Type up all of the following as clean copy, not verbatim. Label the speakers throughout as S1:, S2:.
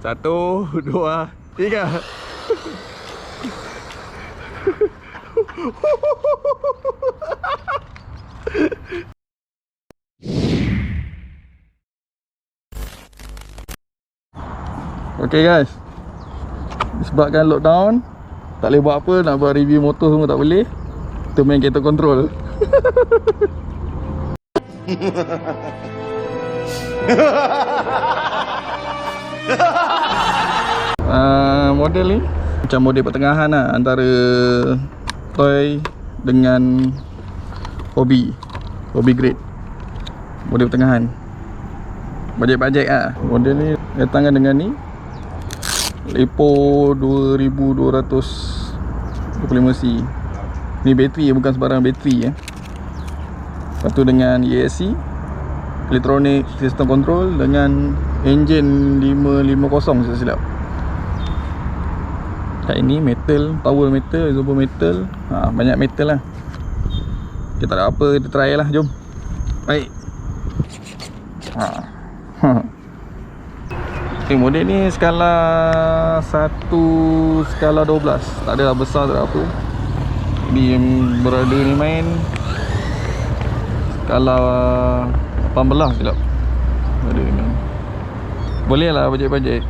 S1: Satu, dua, tiga. Okay guys, disebabkan lockdown, tak boleh buat apa, nak buat review motor semua tak boleh. Kita main kereta kontrol. Model ni macam model pertengahan lah, antara toy dengan hobby grade. Model pertengahan, bajet-bajet lah. Model ni datangkan dengan ni Lepo 2225C. Ni bateri, bukan sembarang bateri ya. Lepas tu dengan ESC, Electronic System Control, dengan engine 550 saya silap. Kat ini metal, power metal, exhaust metal, banyak metal lah. Okay, tak ada apa, kita try lah, jom. Baik. Okay, model ni skala 1, skala 12. Tak adalah besar, tak ada apa. Jadi yang berada ni main skala 18 silap. Ada ni. Boleh lah bajet-bajet.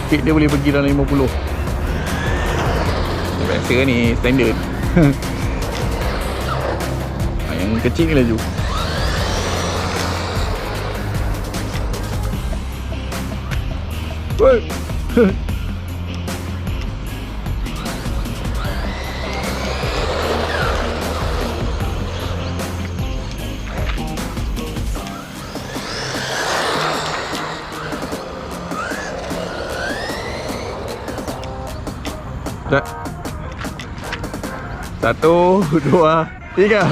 S1: Speed dia boleh pergi dalam 50. Biasa ni standard. Yang kecil ni laju. Woi. Satu, dua, tiga.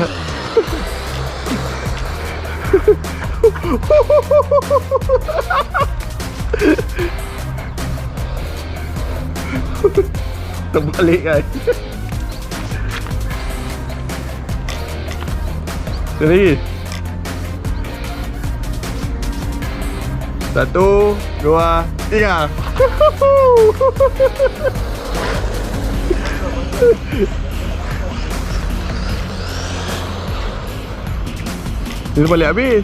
S1: Terbalik kan. Lagi. Satu, dua, tiga. Dia balik habis.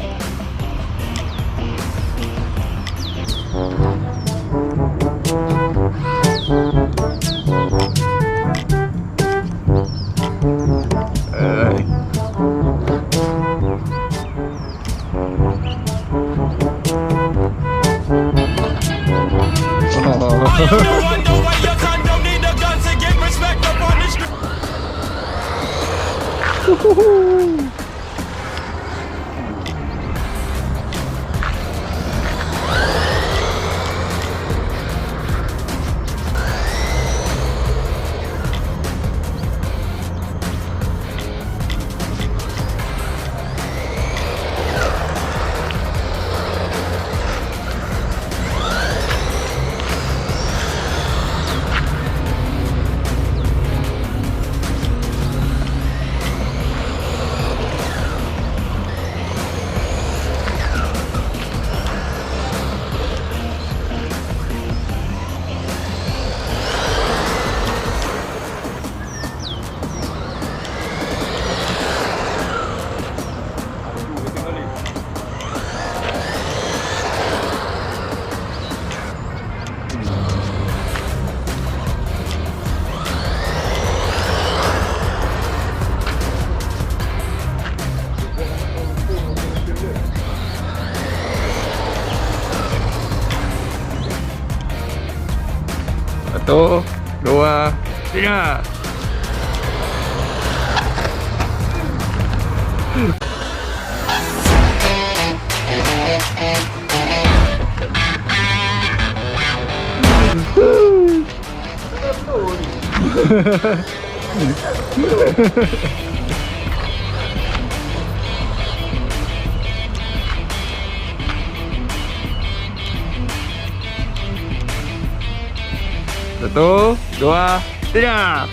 S1: Satu, dua, tiga. Satu, dua, tiga.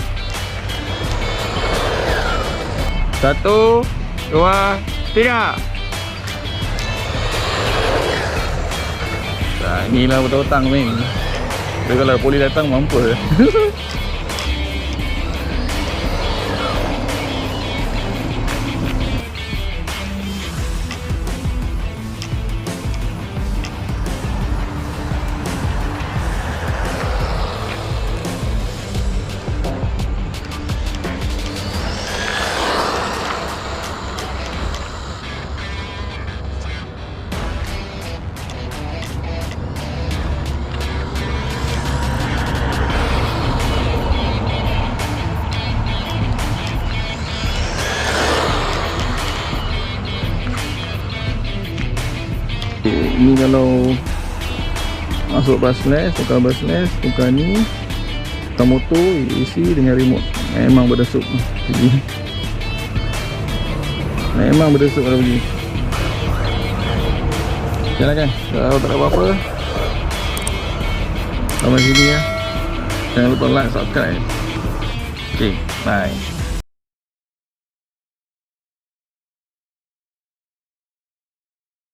S1: Satu, dua, tiga. Nah, inilah betul-betul ni. Tapi kalau poli datang mampu. Ini kalau masuk brushless, tukar ni, tukar motor, isi dengan remote. Memang berdesuk. Jadi memang berdesuk kalau pergi. Jalan kan? Kalau tak ada apa-apa, sampai sini ya. Jangan lupa like, subscribe. Okay, bye.